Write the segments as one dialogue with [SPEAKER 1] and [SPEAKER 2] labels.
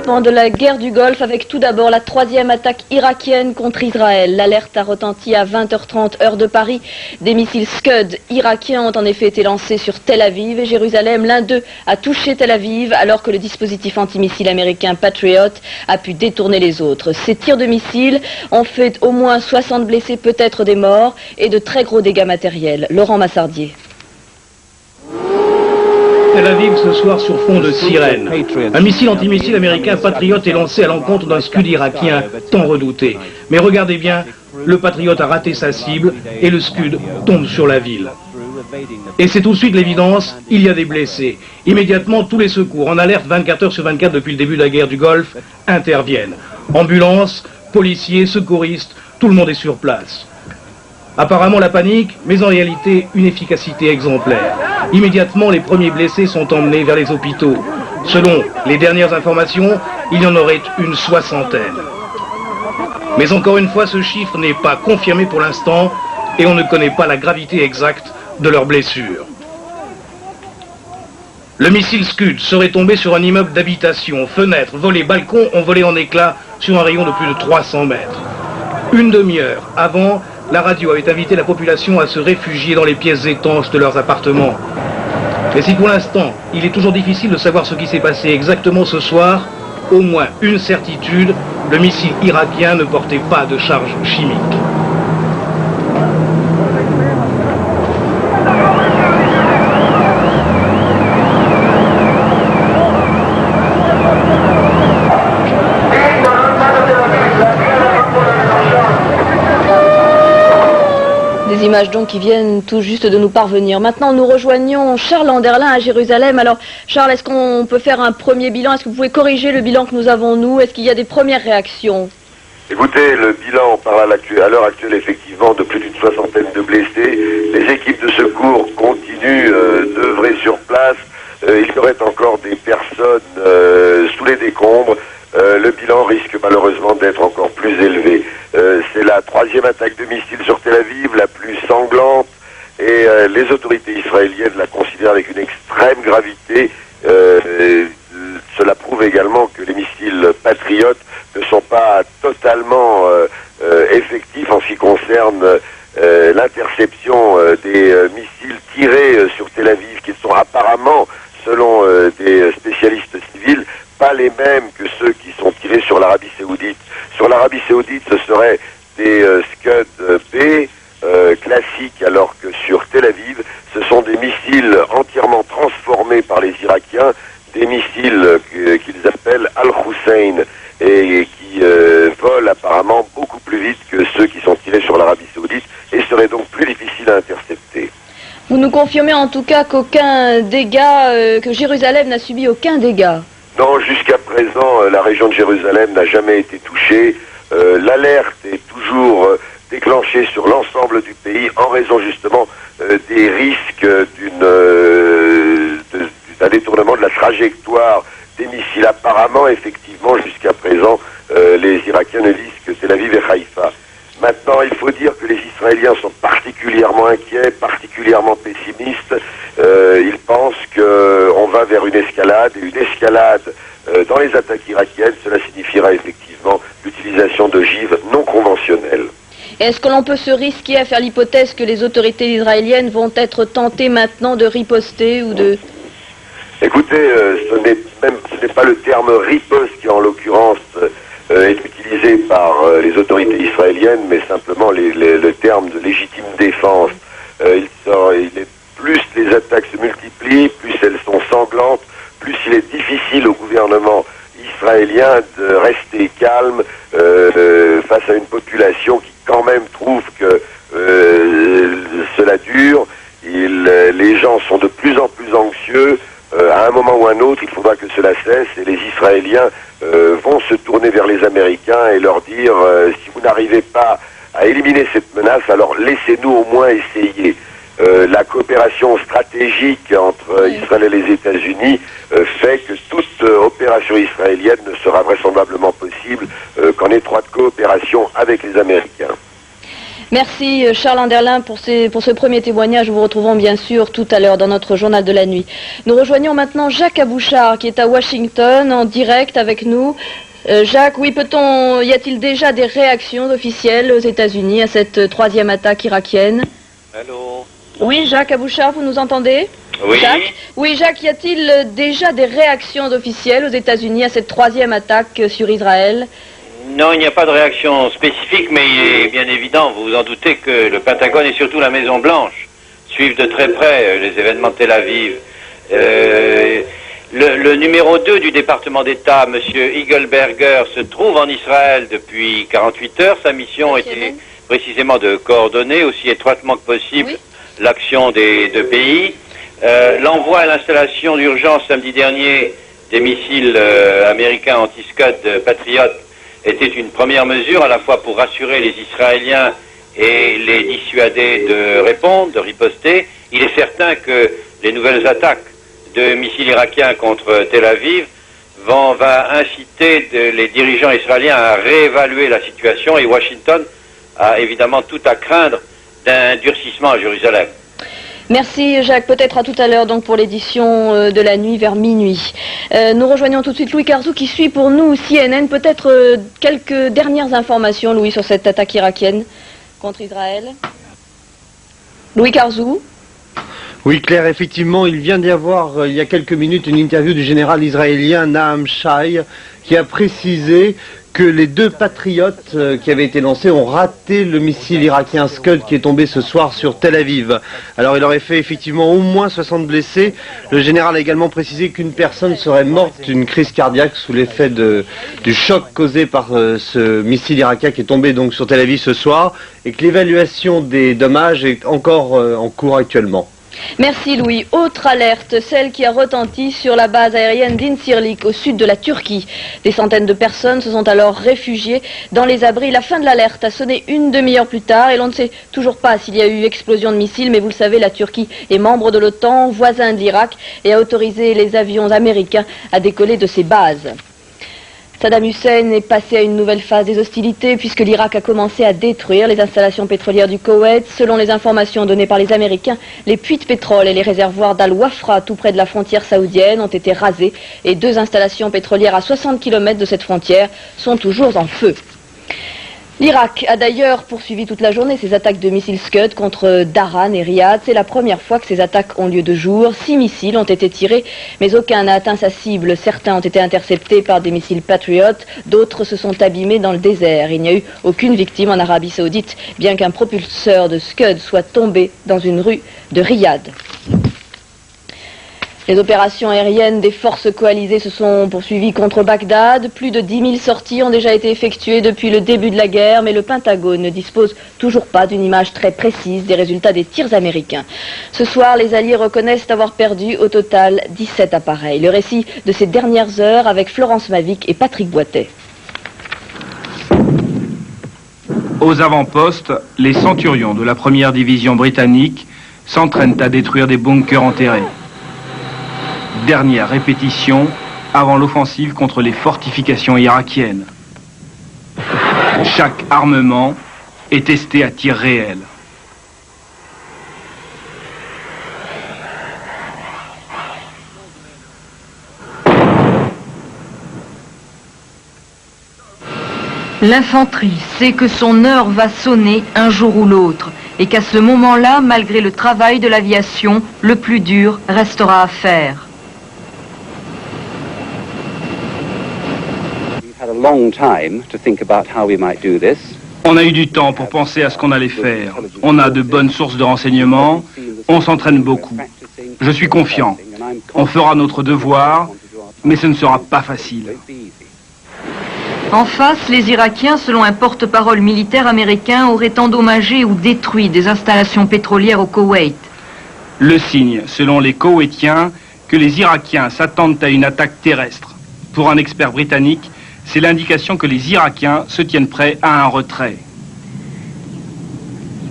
[SPEAKER 1] développement de la guerre du Golfe avec tout d'abord la troisième attaque irakienne contre Israël. L'alerte a retenti à 20h30 heure de Paris. Des missiles Scud irakiens ont en effet été lancés sur Tel Aviv et Jérusalem. L'un d'eux a touché Tel Aviv alors que le dispositif antimissile américain Patriot a pu détourner les autres. Ces tirs de missiles ont fait au moins 60 blessés, peut-être des morts et de très gros dégâts matériels. Laurent Massardier.
[SPEAKER 2] Tel Aviv ce soir sur fond de sirène. Un missile antimissile américain Patriot est lancé à l'encontre d'un Scud irakien tant redouté. Mais regardez bien, le Patriot a raté sa cible et le Scud tombe sur la ville. Et c'est tout de suite l'évidence, il y a des blessés. Immédiatement, tous les secours en alerte 24 heures sur 24 depuis le début de la guerre du Golfe interviennent. Ambulances, policiers, secouristes, tout le monde est sur place. Apparemment la panique, mais en réalité une efficacité exemplaire. Immédiatement, les premiers blessés sont emmenés vers les hôpitaux. Selon les dernières informations, il y en aurait une 60aine. Mais encore une fois, ce chiffre n'est pas confirmé pour l'instant et on ne connaît pas la gravité exacte de leurs blessures. Le missile Scud serait tombé sur un immeuble d'habitation. Fenêtres, volets, balcons ont volé en éclats sur un rayon de plus de 300 mètres. Une demi-heure avant, la radio avait invité la population à se réfugier dans les pièces étanches de leurs appartements. Mais si pour l'instant, il est toujours difficile de savoir ce qui s'est passé exactement ce soir, au moins une certitude, le missile irakien ne portait pas de charge chimique.
[SPEAKER 1] Des images donc qui viennent tout juste de nous parvenir. Maintenant, nous rejoignons Charles Anderlin à Jérusalem. Alors, Charles, est-ce qu'on peut faire un premier bilan? Est-ce que vous pouvez corriger le bilan que nous avons, nous? Est-ce qu'il y a des premières réactions?
[SPEAKER 3] Écoutez, le bilan, on parle à l'heure actuelle, effectivement, de plus d'une 60aine de blessés. Les équipes de secours continuent d'œuvrer sur place. Il y aurait encore des personnes sous les décombres. Le bilan risque malheureusement d'être encore plus élevé. C'est la troisième attaque de missiles sur Tel Aviv, la plus sanglante, et les autorités israéliennes la considèrent avec une extrême gravité. Cela prouve également que les missiles patriotes ne sont pas totalement effectifs en ce qui concerne l'interception des missiles tirés sur Tel Aviv, qui sont apparemment, selon des spécialistes civils, pas les mêmes que ceux qui sont tirés sur l'Arabie Saoudite. Sur l'Arabie Saoudite, ce seraient des Scud B classiques, alors que sur Tel Aviv, ce sont des missiles entièrement transformés par les Irakiens, des missiles qu'ils appellent Al-Hussein, et qui volent apparemment beaucoup plus vite que ceux qui sont tirés sur l'Arabie Saoudite, et seraient donc plus difficiles à intercepter.
[SPEAKER 1] Vous nous confirmez en tout cas qu'aucun dégât, que Jérusalem n'a subi aucun dégât?
[SPEAKER 3] Non, jusqu'à présent, la région de Jérusalem n'a jamais été touchée. L'alerte est toujours déclenchée sur l'ensemble du pays en raison justement des risques d'un détournement de la trajectoire des missiles. Apparemment, effectivement, jusqu'à présent, les Irakiens ne visent que Tel Aviv et Haïfa. Maintenant, il faut dire que les Israéliens sont particulièrement inquiets, particulièrement pessimistes. Ils pensent qu'on va vers une escalade, et une escalade dans les attaques irakiennes, cela signifiera effectivement l'utilisation d'ogives non conventionnelles.
[SPEAKER 1] Est-ce que l'on peut se risquer à faire l'hypothèse que les autorités israéliennes vont être tentées maintenant de riposter ou de...
[SPEAKER 3] Écoutez, ce n'est pas le terme riposte qui en l'occurrence est utilisé par les autorités israéliennes, mais simplement le terme de légitime défense. Plus les attaques se multiplient, plus elles sont sanglantes, plus il est difficile au gouvernement israélien de rester calme face à une population qui quand même trouve que cela dure. Les gens sont de plus en plus anxieux. À un moment ou à un autre, il faudra que cela cesse, et les Israéliens vont se tourner vers les Américains et leur dire si vous n'arrivez pas à éliminer cette menace, alors laissez-nous au moins essayer. La coopération stratégique entre Israël et les États-Unis fait que toute opération israélienne ne sera vraisemblablement possible qu'en étroite coopération avec les Américains.
[SPEAKER 1] Merci Charles Anderlin pour ce premier témoignage. Nous vous retrouvons bien sûr tout à l'heure dans notre journal de la nuit. Nous rejoignons maintenant Jacques Abouchard qui est à Washington en direct avec nous. Jacques, oui, y a-t-il déjà des réactions officielles aux États-Unis à cette troisième attaque irakienne?
[SPEAKER 4] Allô?
[SPEAKER 1] Oui, Jacques Abouchard, vous nous entendez?
[SPEAKER 4] Oui.
[SPEAKER 1] Jacques? Oui, Jacques, y a-t-il déjà des réactions officielles aux États-Unis à cette troisième attaque sur Israël?
[SPEAKER 4] Non, il n'y a pas de réaction spécifique, mais il est bien évident, vous vous en doutez, que le Pentagone et surtout la Maison-Blanche suivent de très près les événements de Tel Aviv. Le numéro 2 du département d'État, M. Eagleberger, se trouve en Israël depuis 48 heures. Sa mission était précisément de coordonner aussi étroitement que possible l'action des deux pays. L'envoi à l'installation d'urgence samedi dernier des missiles américains anti-Scud Patriot était une première mesure à la fois pour rassurer les Israéliens et les dissuader de répondre, de riposter. Il est certain que les nouvelles attaques de missiles irakiens contre Tel Aviv va inciter les dirigeants israéliens à réévaluer la situation et Washington a évidemment tout à craindre d'un durcissement à Jérusalem.
[SPEAKER 1] Merci Jacques, peut-être à tout à l'heure donc pour l'édition de la nuit vers minuit. Nous rejoignons tout de suite Louis Carzou qui suit pour nous CNN. Peut-être quelques dernières informations, Louis, sur cette attaque irakienne contre Israël. Louis Carzou.
[SPEAKER 5] Oui Claire, effectivement, il vient d'y avoir il y a quelques minutes une interview du général israélien Nahum Shai qui a précisé que les deux patriotes qui avaient été lancés ont raté le missile irakien Scud qui est tombé ce soir sur Tel Aviv. Alors il aurait fait effectivement au moins 60 blessés. Le général a également précisé qu'une personne serait morte d'une crise cardiaque sous l'effet du choc causé par ce missile irakien qui est tombé donc sur Tel Aviv ce soir et que l'évaluation des dommages est encore en cours actuellement.
[SPEAKER 1] Merci Louis. Autre alerte, celle qui a retenti sur la base aérienne d'Incirlik au sud de la Turquie. Des centaines de personnes se sont alors réfugiées dans les abris. La fin de l'alerte a sonné une demi-heure plus tard et l'on ne sait toujours pas s'il y a eu explosion de missiles, mais vous le savez, la Turquie est membre de l'OTAN, voisin de l'Irak et a autorisé les avions américains à décoller de ses bases. Saddam Hussein est passé à une nouvelle phase des hostilités puisque l'Irak a commencé à détruire les installations pétrolières du Koweït. Selon les informations données par les Américains, les puits de pétrole et les réservoirs d'Al-Wafra, tout près de la frontière saoudienne, ont été rasés et deux installations pétrolières à 60 km de cette frontière sont toujours en feu. L'Irak a d'ailleurs poursuivi toute la journée ses attaques de missiles Scud contre Daran et Riyad. C'est la première fois que ces attaques ont lieu de jour. 6 missiles ont été tirés, mais aucun n'a atteint sa cible. Certains ont été interceptés par des missiles Patriot, d'autres se sont abîmés dans le désert. Il n'y a eu aucune victime en Arabie Saoudite, bien qu'un propulseur de Scud soit tombé dans une rue de Riyad. Les opérations aériennes des forces coalisées se sont poursuivies contre Bagdad. Plus de 10 000 sorties ont déjà été effectuées depuis le début de la guerre, mais le Pentagone ne dispose toujours pas d'une image très précise des résultats des tirs américains. Ce soir, les Alliés reconnaissent avoir perdu au total 17 appareils. Le récit de ces dernières heures avec Florence Mavic et Patrick Boitet.
[SPEAKER 2] Aux avant-postes, les centurions de la première division britannique s'entraînent à détruire des bunkers enterrés. Dernière répétition avant l'offensive contre les fortifications irakiennes. Chaque armement est testé à tir réel.
[SPEAKER 6] L'infanterie sait que son heure va sonner un jour ou l'autre et qu'à ce moment-là, malgré le travail de l'aviation, le plus dur restera à faire.
[SPEAKER 2] On a eu du temps pour penser à ce qu'on allait faire. On a de bonnes sources de renseignements, on s'entraîne beaucoup. Je suis confiant. On fera notre devoir, mais ce ne sera pas facile.
[SPEAKER 6] En face, les Irakiens, selon un porte-parole militaire américain, auraient endommagé ou détruit des installations pétrolières au Koweït.
[SPEAKER 2] Le signe, selon les Koweïtiens, que les Irakiens s'attendent à une attaque terrestre. Pour un expert britannique, c'est l'indication que les Irakiens se tiennent prêts à un retrait.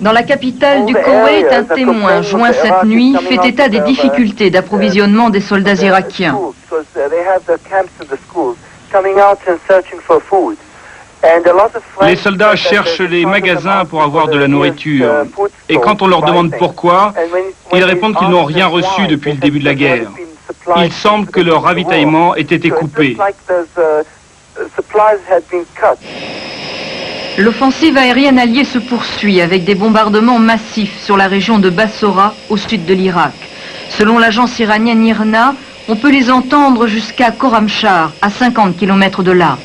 [SPEAKER 6] Dans la capitale du Koweït, un témoin, joint cette nuit, fait état des difficultés d'approvisionnement des soldats irakiens.
[SPEAKER 7] Les soldats cherchent les magasins pour avoir de la nourriture. Et quand on leur demande pourquoi, ils répondent qu'ils n'ont rien reçu depuis le début de la guerre. Il semble que leur ravitaillement ait été coupé.
[SPEAKER 6] L'offensive aérienne alliée se poursuit avec des bombardements massifs sur la région de Bassora, au sud de l'Irak. Selon l'agence iranienne IRNA, on peut les entendre jusqu'à Khorramshahr, à 50 km de là.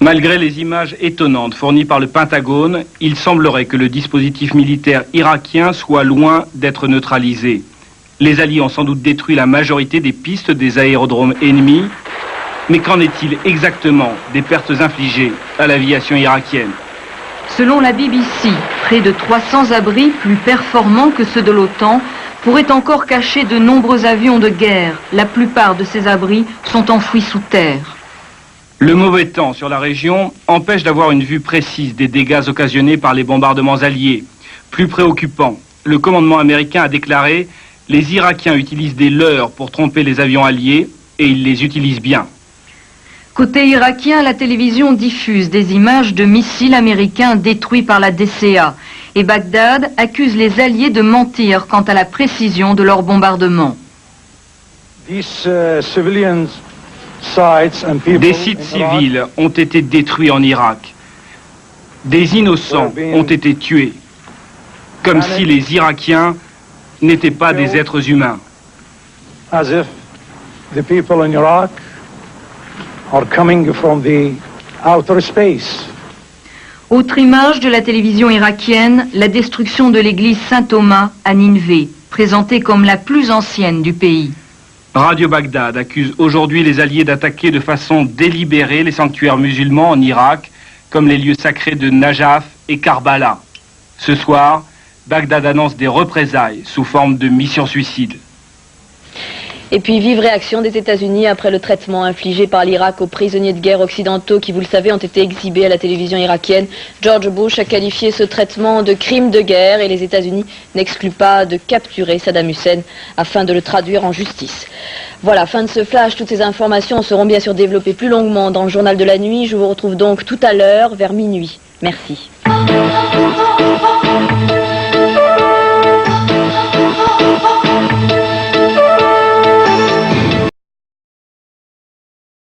[SPEAKER 7] Malgré les images étonnantes fournies par le Pentagone, il semblerait que le dispositif militaire irakien soit loin d'être neutralisé. Les Alliés ont sans doute détruit la majorité des pistes des aérodromes ennemis. Mais qu'en est-il exactement des pertes infligées à l'aviation irakienne?
[SPEAKER 6] Selon la BBC, près de 300 abris plus performants que ceux de l'OTAN pourraient encore cacher de nombreux avions de guerre. La plupart de ces abris sont enfouis sous terre.
[SPEAKER 7] Le mauvais temps sur la région empêche d'avoir une vue précise des dégâts occasionnés par les bombardements alliés. Plus préoccupant, le commandement américain a déclaré « Les Irakiens utilisent des leurres pour tromper les avions alliés et ils les utilisent bien ».
[SPEAKER 6] Côté irakien, la télévision diffuse des images de missiles américains détruits par la DCA. Et Bagdad accuse les Alliés de mentir quant à la précision de leurs bombardements.
[SPEAKER 7] Des sites civils ont été détruits en Irak. Des innocents ont été tués. Comme si les Irakiens n'étaient pas des êtres humains.
[SPEAKER 6] Autre image de la télévision irakienne, la destruction de l'église Saint-Thomas à Nineveh, présentée comme la plus ancienne du pays.
[SPEAKER 7] Radio Bagdad accuse aujourd'hui les Alliés d'attaquer de façon délibérée les sanctuaires musulmans en Irak, comme les lieux sacrés de Najaf et Karbala. Ce soir, Bagdad annonce des représailles sous forme de mission suicide.
[SPEAKER 1] Et puis, vive réaction des États-Unis après le traitement infligé par l'Irak aux prisonniers de guerre occidentaux qui, vous le savez, ont été exhibés à la télévision irakienne. George Bush a qualifié ce traitement de crime de guerre et les États-Unis n'excluent pas de capturer Saddam Hussein afin de le traduire en justice. Voilà, fin de ce flash. Toutes ces informations seront bien sûr développées plus longuement dans le journal de la nuit. Je vous retrouve donc tout à l'heure vers minuit. Merci.